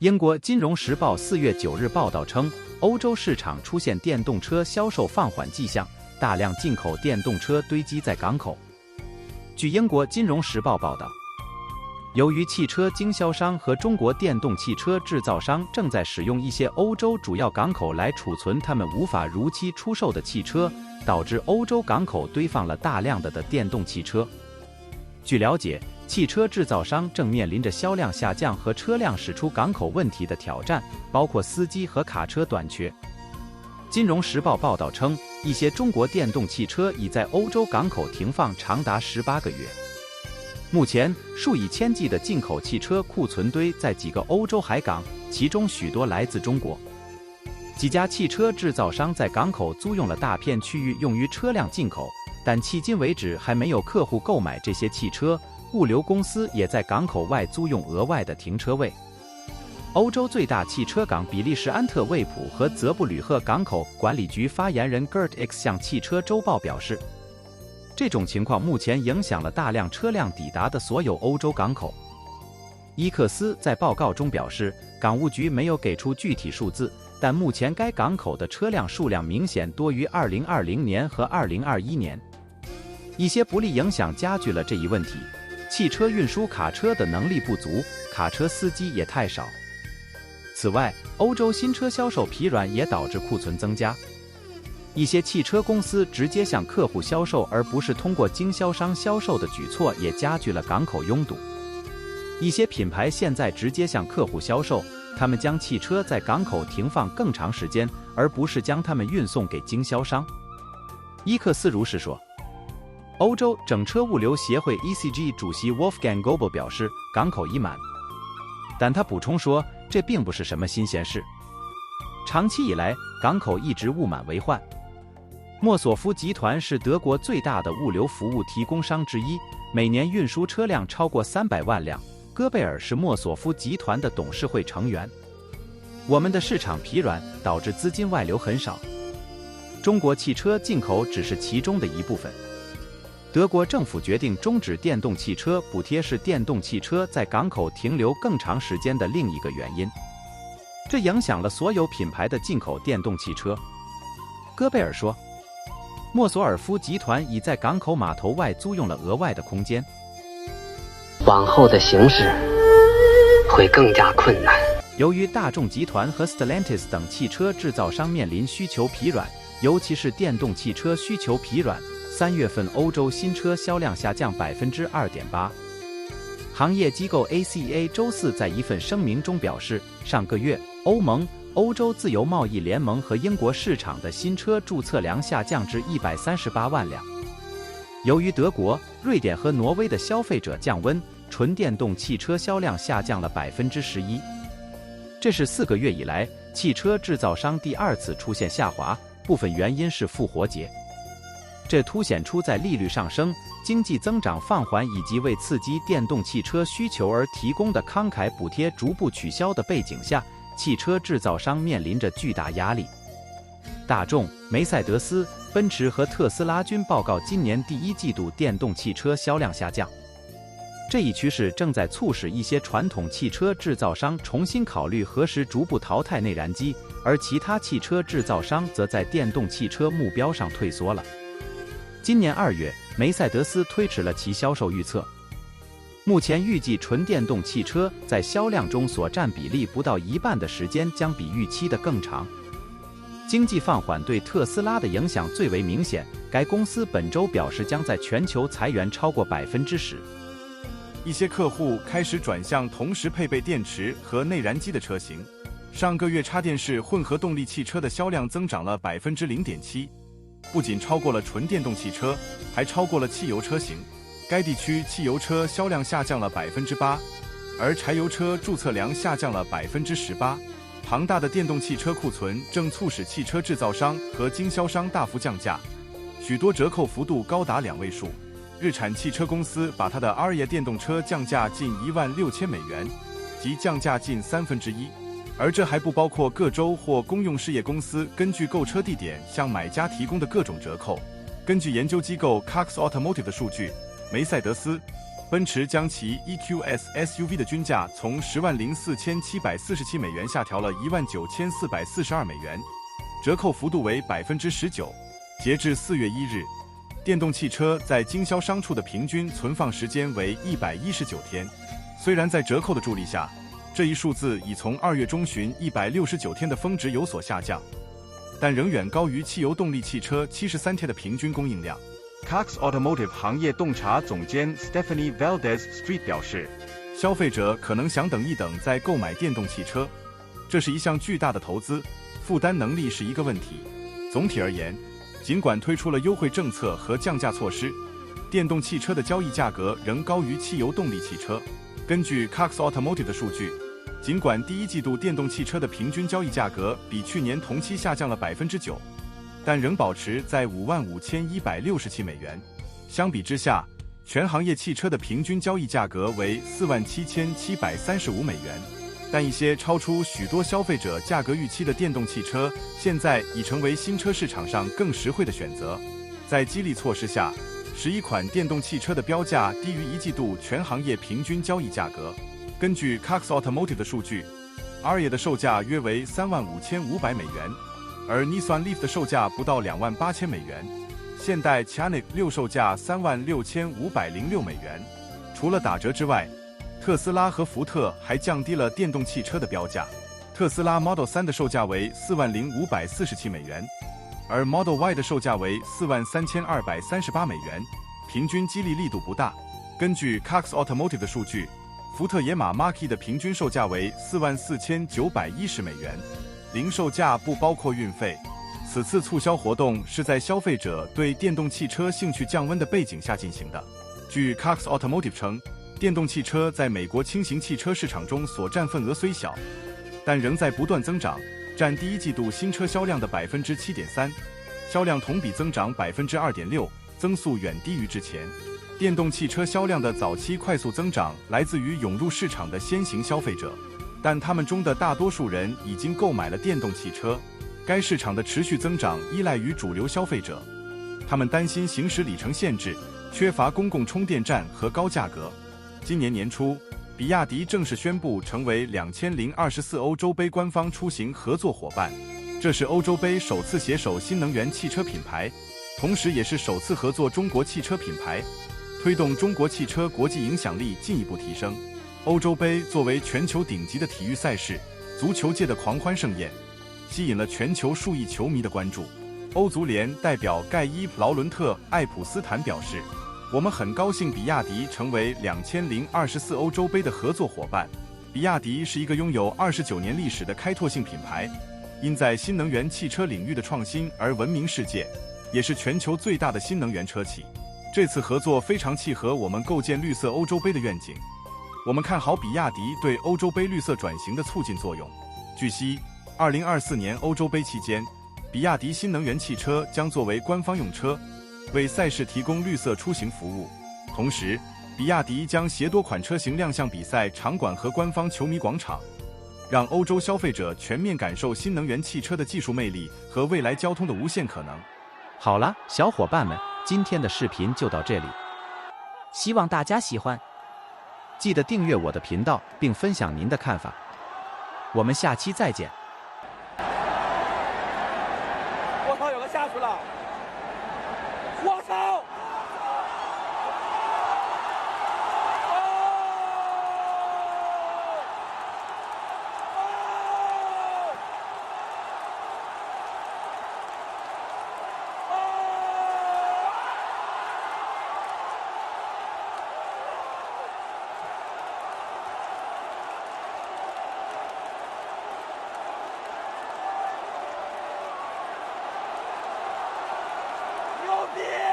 英国《金融时报》4月9日报道称，欧洲市场出现电动车销售放缓迹象，大量进口电动车堆积在港口。据英国《金融时报》报道，由于汽车经销商和中国电动汽车制造商正在使用一些欧洲主要港口来储存他们无法如期出售的汽车，导致欧洲港口堆放了大量的电动汽车。据了解，汽车制造商正面临着销量下降和车辆驶出港口问题的挑战，包括司机和卡车短缺。金融时报报道称，一些中国电动汽车已在欧洲港口停放长达18个月。目前，数以千计的进口汽车库存堆在几个欧洲海港，其中许多来自中国。几家汽车制造商在港口租用了大片区域用于车辆进口，但迄今为止还没有客户购买这些汽车。物流公司也在港口外租用额外的停车位。欧洲最大汽车港比利时安特卫普和泽布吕赫港口管理局发言人 Gert X 向汽车周报表示，这种情况目前影响了大量车辆抵达的所有欧洲港口。伊克斯在报告中表示，港务局没有给出具体数字，但目前该港口的车辆数量明显多于2020年和2021年。一些不利影响加剧了这一问题。汽车运输卡车的能力不足，卡车司机也太少。此外，欧洲新车销售疲软也导致库存增加。一些汽车公司直接向客户销售而不是通过经销商销售的举措也加剧了港口拥堵。一些品牌现在直接向客户销售，他们将汽车在港口停放更长时间，而不是将它们运送给经销商。伊克斯如是说。欧洲整车物流协会 ECG 主席 Wolfgang Gobel 表示，港口已满，但他补充说，这并不是什么新鲜事。长期以来，港口一直物满为患。莫索夫集团是德国最大的物流服务提供商之一，每年运输车辆超过300万辆。戈贝尔是莫索夫集团的董事会成员。我们的市场疲软，导致资金外流很少。中国汽车进口只是其中的一部分。德国政府决定终止电动汽车补贴是电动汽车在港口停留更长时间的另一个原因，这影响了所有品牌的进口电动汽车。戈贝尔说，莫索尔夫集团已在港口码头外租用了额外的空间。往后的行驶会更加困难。由于大众集团和 Stellantis 等汽车制造商面临需求疲软，尤其是电动汽车需求疲软，3月份欧洲新车销量下降 2.8%。行业机构 ACA 周四在一份声明中表示，上个月欧盟、欧洲自由贸易联盟和英国市场的新车注册量下降至138万辆。由于德国、瑞典和挪威的消费者降温，纯电动汽车销量下降了 11%。这是4个月以来汽车制造商第2次出现下滑，部分原因是复活节。这凸显出在利率上升、经济增长放缓以及为刺激电动汽车需求而提供的慷慨补贴逐步取消的背景下，汽车制造商面临着巨大压力。大众、梅赛德斯、奔驰和特斯拉均报告今年第1季度电动汽车销量下降。这一趋势正在促使一些传统汽车制造商重新考虑何时逐步淘汰内燃机，而其他汽车制造商则在电动汽车目标上退缩了。今年2月，梅赛德斯推迟了其销售预测。目前预计纯电动汽车在销量中所占比例不到1半的时间将比预期的更长。经济放缓对特斯拉的影响最为明显，该公司本周表示将在全球裁员超过10%。一些客户开始转向同时配备电池和内燃机的车型。上个月插电式混合动力汽车的销量增长了 0.7%， 不仅超过了纯电动汽车，还超过了汽油车型。该地区汽油车销量下降了 8%， 而柴油车注册量下降了 18%。庞大的电动汽车库存正促使汽车制造商和经销商大幅降价，许多折扣幅度高达2位数。日产汽车公司把它的 Ariya 电动车降价近16000美元，即降价近1/3，而这还不包括各州或公用事业公司根据购车地点向买家提供的各种折扣。根据研究机构 Cox Automotive 的数据，梅赛德斯、奔驰将其 EQS SUV 的均价从10.4747美元下调了19442美元，折扣幅度为19%。截至4月1日，电动汽车在经销商处的平均存放时间为119天。虽然在折扣的助力下，这一数字已从2月中旬169天的峰值有所下降，但仍远高于汽油动力汽车73天的平均供应量。Cox Automotive 行业洞察总监 Stephanie Valdez Street 表示，消费者可能想等一等再购买电动汽车，这是一项巨大的投资，负担能力是一个问题。总体而言，尽管推出了优惠政策和降价措施，电动汽车的交易价格仍高于汽油动力汽车。根据 Cox Automotive 的数据，尽管第一季度电动汽车的平均交易价格比去年同期下降了9%，但仍保持在55167美元。相比之下，全行业汽车的平均交易价格为47735美元。但一些超出许多消费者价格预期的电动汽车，现在已成为新车市场上更实惠的选择。在激励措施下，11款电动汽车的标价低于一季度全行业平均交易价格。根据 Cox Automotive 的数据， Ariya 的售价约为35500美元，而 Nissan Leaf 的售价不到28000美元，现代 Ioniq 6售价36506美元。除了打折之外，特斯拉和福特还降低了电动汽车的标价。特斯拉 Model 3的售价为40547美元，而 Model Y 的售价为43238美元，平均激励力度不大。根据 Cox Automotive 的数据，福特野马 Mach-E 的平均售价为44910美元，零售价不包括运费。此次促销活动是在消费者对电动汽车兴趣降温的背景下进行的。据 Cox Automotive 称，电动汽车在美国轻型汽车市场中所占份额虽小，但仍在不断增长，占第一季度新车销量的7.3%，销量同比增长2.6%，增速远低于之前。电动汽车销量的早期快速增长来自于涌入市场的先行消费者，但他们中的大多数人已经购买了电动汽车。该市场的持续增长依赖于主流消费者，他们担心行驶里程限制、缺乏公共充电站和高价格。今年年初，比亚迪正式宣布成为2024欧洲杯官方出行合作伙伴，这是欧洲杯首次携手新能源汽车品牌，同时也是首次合作中国汽车品牌，推动中国汽车国际影响力进一步提升。欧洲杯作为全球顶级的体育赛事，足球界的狂欢盛宴，吸引了全球数亿球迷的关注。欧足联代表盖伊·劳伦特·艾普斯坦表示，我们很高兴比亚迪成为2024欧洲杯的合作伙伴。比亚迪是一个拥有29年历史的开拓性品牌，因在新能源汽车领域的创新而闻名世界，也是全球最大的新能源车企。这次合作非常契合我们构建绿色欧洲杯的愿景。我们看好比亚迪对欧洲杯绿色转型的促进作用。据悉，2024年欧洲杯期间，比亚迪新能源汽车将作为官方用车，为赛事提供绿色出行服务。同时，比亚迪将携多款车型亮相比赛场馆和官方球迷广场，让欧洲消费者全面感受新能源汽车的技术魅力和未来交通的无限可能。好了，小伙伴们，今天的视频就到这里，希望大家喜欢，记得订阅我的频道并分享您的看法。我们下期再见。我操，有个下去了！我操！牛逼！